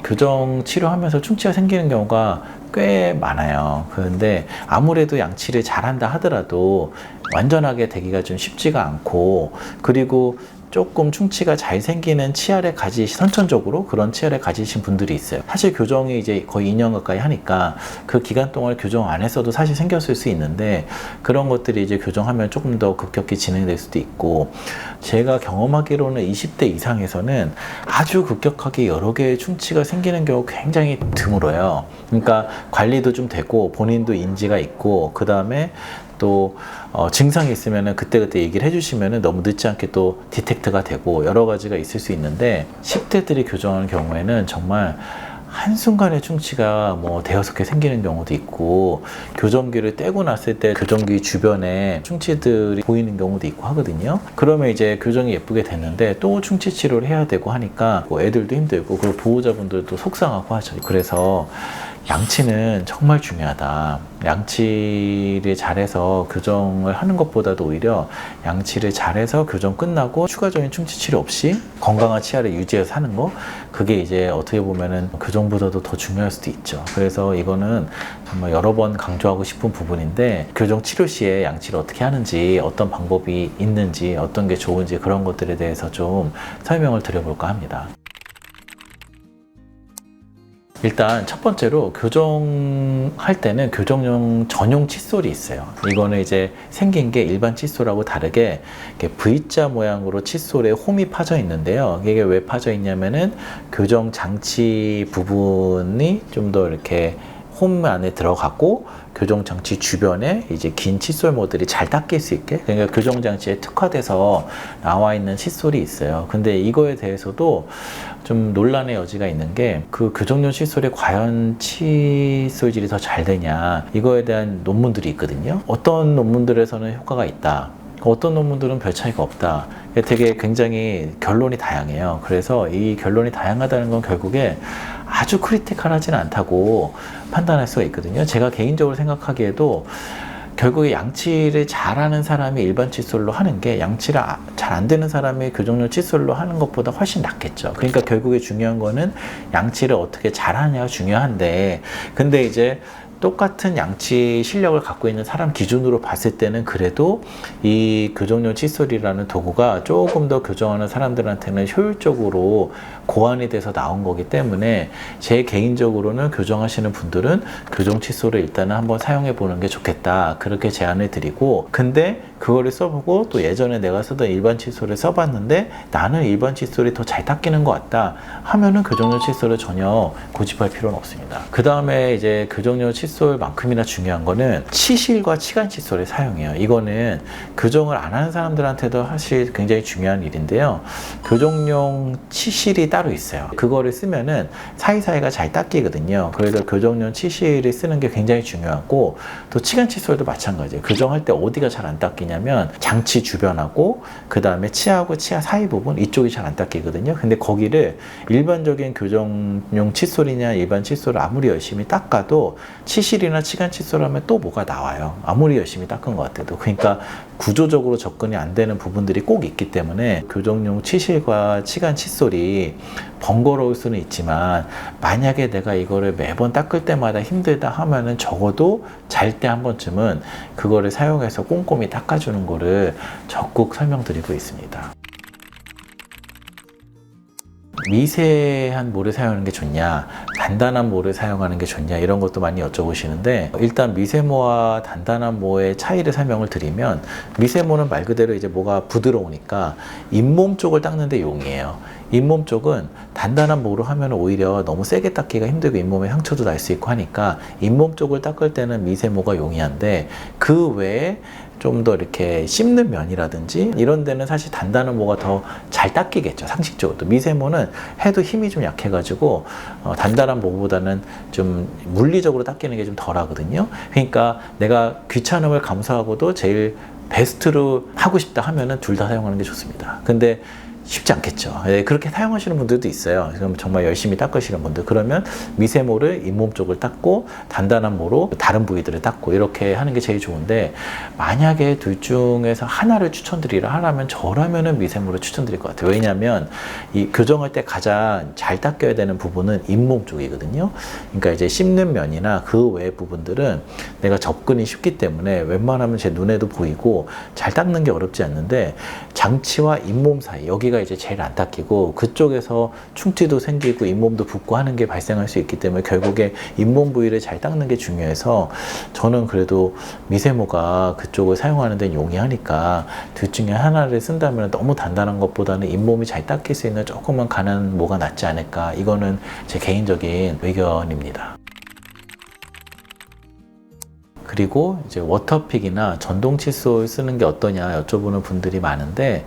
교정 치료하면서 충치가 생기는 경우가 꽤 많아요. 그런데 아무래도 양치를 잘한다 하더라도 완전하게 되기가 좀 쉽지가 않고, 그리고 조금 충치가 잘 생기는 치아를 선천적으로 그런 치아를 가지신 분들이 있어요. 사실 교정이 이제 거의 2년 가까이 하니까 그 기간 동안 교정 안 했어도 사실 생겼을 수 있는데, 그런 것들이 이제 교정하면 조금 더 급격히 진행될 수도 있고, 제가 경험하기로는 20대 이상에서는 아주 급격하게 여러 개의 충치가 생기는 경우가 굉장히 드물어요. 그러니까 관리도 좀 되고 본인도 인지가 있고, 그 다음에 또 증상이 있으면은 그때그때 얘기를 해주시면은 너무 늦지 않게 또 디텍트가 되고 여러 가지가 있을 수 있는데, 10대들이 교정하는 경우에는 정말 한순간에 충치가 뭐 대여섯 개 생기는 경우도 있고, 교정기를 떼고 났을 때 교정기 주변에 충치들이 보이는 경우도 있고 하거든요. 그러면 이제 교정이 예쁘게 됐는데 또 충치 치료를 해야 되고 하니까 뭐 애들도 힘들고, 그리고 보호자분들도 속상하고 하죠. 그래서 양치는 정말 중요하다. 양치를 잘해서 교정을 하는 것보다도 오히려 양치를 잘해서 교정 끝나고 추가적인 충치 치료 없이 건강한 치아를 유지해서 사는 거, 그게 이제 어떻게 보면은 교정보다도 더 중요할 수도 있죠. 그래서 이거는 정말 여러 번 강조하고 싶은 부분인데, 교정 치료 시에 양치를 어떻게 하는지, 어떤 방법이 있는지, 어떤 게 좋은지, 그런 것들에 대해서 좀 설명을 드려볼까 합니다. 일단 첫 번째로 교정할 때는 교정용 전용 칫솔이 있어요. 이거는 이제 생긴 게 일반 칫솔하고 다르게 이렇게 V자 모양으로 칫솔에 홈이 파져 있는데요. 이게 왜 파져 있냐면은 교정 장치 부분이 좀 더 이렇게 홈 안에 들어가고, 교정 장치 주변에 이제 긴 칫솔 모들이 잘 닦일 수 있게, 그러니까 교정 장치에 특화돼서 나와 있는 칫솔이 있어요. 근데 이거에 대해서도 좀 논란의 여지가 있는 게, 그 교정용 칫솔이 과연 칫솔질이 더 잘 되냐, 이거에 대한 논문들이 있거든요. 어떤 논문들에서는 효과가 있다, 어떤 논문들은 별 차이가 없다. 되게 굉장히 결론이 다양해요. 그래서 이 결론이 다양하다는 건 결국에 아주 크리티컬하지는 않다고 판단할 수가 있거든요. 제가 개인적으로 생각하기에도 결국에 양치를 잘하는 사람이 일반 칫솔로 하는 게, 양치를 잘 안 되는 사람이 교정용 칫솔로 하는 것보다 훨씬 낫겠죠. 그러니까 결국에 중요한 거는 양치를 어떻게 잘하냐가 중요한데, 근데 이제 똑같은 양치 실력을 갖고 있는 사람 기준으로 봤을 때는 그래도 이 교정용 칫솔이라는 도구가 조금 더 교정하는 사람들한테는 효율적으로 고안이 돼서 나온 거기 때문에, 제 개인적으로는 교정하시는 분들은 교정 칫솔을 일단은 한번 사용해 보는 게 좋겠다, 그렇게 제안을 드리고, 근데 그거를 써보고 또 예전에 내가 쓰던 일반 칫솔을 써봤는데 나는 일반 칫솔이 더 잘 닦이는 것 같다 하면은 교정용 칫솔을 전혀 고집할 필요는 없습니다. 그 다음에 이제 교정용 칫솔만큼이나 중요한 거는 치실과 치간 칫솔의 사용이에요. 이거는 교정을 안 하는 사람들한테도 사실 굉장히 중요한 일인데요. 교정용 치실이 따로 있어요. 그거를 쓰면은 사이사이가 잘 닦이거든요. 그래서 교정용 치실을 쓰는 게 굉장히 중요하고, 또 치간 칫솔도 마찬가지예요. 교정할 때 어디가 잘 안 닦이냐면 장치 주변하고 그 다음에 치아하고 치아 사이 부분, 이쪽이 잘 안 닦이거든요. 근데 거기를 일반적인 교정용 칫솔이냐 일반 칫솔을 아무리 열심히 닦아도 치실이나 치간 칫솔 하면 또 뭐가 나와요. 아무리 열심히 닦은 것 같아도. 그러니까 구조적으로 접근이 안 되는 부분들이 꼭 있기 때문에 교정용 치실과 치간 칫솔이 번거로울 수는 있지만, 만약에 내가 이거를 매번 닦을 때마다 힘들다 하면은 적어도 잘 때 한 번쯤은 그거를 사용해서 꼼꼼히 닦아주는 거를 적극 설명드리고 있습니다. 미세한 모를 사용하는 게 좋냐, 단단한 모를 사용하는 게 좋냐, 이런 것도 많이 여쭤보시는데, 일단 미세모와 단단한 모의 차이를 설명을 드리면, 미세모는 말 그대로 이제 모가 부드러우니까 잇몸 쪽을 닦는 데 용이에요. 잇몸 쪽은 단단한 모로 하면 오히려 너무 세게 닦기가 힘들고 잇몸에 상처도 날 수 있고 하니까 잇몸 쪽을 닦을 때는 미세모가 용이한데, 그 외에 좀 더 이렇게 씹는 면이라든지 이런 데는 사실 단단한 모가 더 잘 닦이겠죠. 상식적으로. 미세모는 해도 힘이 좀 약해가지고 단단한 모보다는 좀 물리적으로 닦이는 게 좀 덜 하거든요. 그러니까 내가 귀찮음을 감수하고도 제일 베스트로 하고 싶다 하면은 둘 다 사용하는 게 좋습니다. 근데 쉽지 않겠죠. 예, 그렇게 사용하시는 분들도 있어요. 그럼 정말 열심히 닦으시는 분들. 그러면 미세모를 잇몸 쪽을 닦고 단단한 모로 다른 부위들을 닦고 이렇게 하는 게 제일 좋은데, 만약에 둘 중에서 하나를 추천드리라 하라면 저라면은 미세모를 추천드릴 것 같아요. 왜냐하면 이 교정할 때 가장 잘 닦여야 되는 부분은 잇몸 쪽이거든요. 그러니까 이제 씹는 면이나 그 외의 부분들은 내가 접근이 쉽기 때문에 웬만하면 제 눈에도 보이고 잘 닦는 게 어렵지 않는데, 장치와 잇몸 사이 여기가 이제 제일 안 닦이고 그쪽에서 충치도 생기고 잇몸도 붓고 하는 게 발생할 수 있기 때문에 결국에 잇몸 부위를 잘 닦는 게 중요해서, 저는 그래도 미세모가 그쪽을 사용하는 데는 용이하니까 둘 중에 하나를 쓴다면 너무 단단한 것보다는 잇몸이 잘 닦일 수 있는 조금만 가는 모가 낫지 않을까. 이거는 제 개인적인 의견입니다. 그리고 이제 워터픽이나 전동 칫솔 쓰는 게 어떠냐 여쭤보는 분들이 많은데,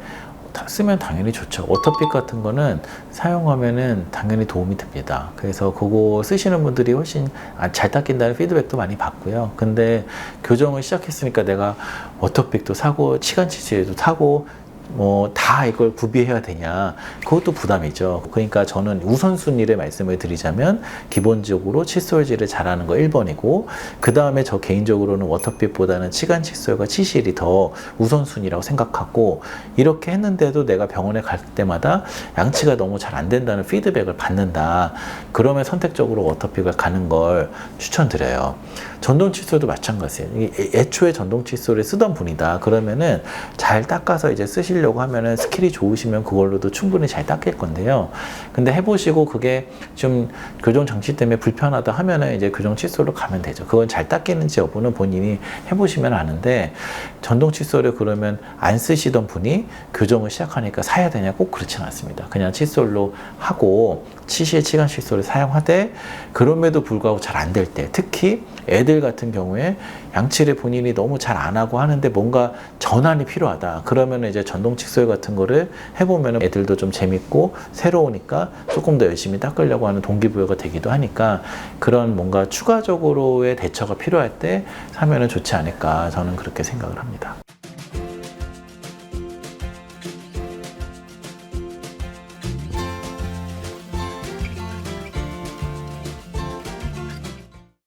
쓰면 당연히 좋죠. 워터픽 같은 거는 사용하면은 당연히 도움이 됩니다. 그래서 그거 쓰시는 분들이 훨씬 잘 닦인다는 피드백도 많이 받고요. 근데 교정을 시작했으니까 내가 워터픽도 사고 치간 칫솔도 사고 뭐 다 이걸 구비해야 되냐, 그것도 부담이죠. 그러니까 저는 우선순위를 말씀을 드리자면 기본적으로 칫솔질을 잘하는 거 1번이고, 그 다음에 저 개인적으로는 워터픽보다는 치간 칫솔과 치실이 더 우선순위라고 생각하고, 이렇게 했는데도 내가 병원에 갈 때마다 양치가 너무 잘 안 된다는 피드백을 받는다, 그러면 선택적으로 워터픽을 가는 걸 추천드려요. 전동 칫솔도 마찬가지예요. 애초에 전동 칫솔을 쓰던 분이다 그러면은 잘 닦아서 이제 쓰시려고 하면은 스킬이 좋으시면 그걸로도 충분히 잘 닦일 건데요. 근데 해보시고 그게 좀 교정 장치 때문에 불편하다 하면은 이제 교정 칫솔로 가면 되죠. 그건 잘 닦이는지 여부는 본인이 해보시면 아는데, 전동 칫솔을 그러면 안 쓰시던 분이 교정을 시작하니까 사야 되냐, 꼭 그렇지는 않습니다. 그냥 칫솔로 하고 치실 치간 칫솔을 사용하되, 그럼에도 불구하고 잘 안 될 때, 특히 애들 같은 경우에 양치를 본인이 너무 잘 안 하고 하는데 뭔가 전환이 필요하다 그러면 이제 전동 칫솔 같은 거를 해보면 애들도 좀 재밌고 새로우니까 조금 더 열심히 닦으려고 하는 동기부여가 되기도 하니까, 그런 뭔가 추가적으로의 대처가 필요할 때 사면은 좋지 않을까, 저는 그렇게 생각을 합니다.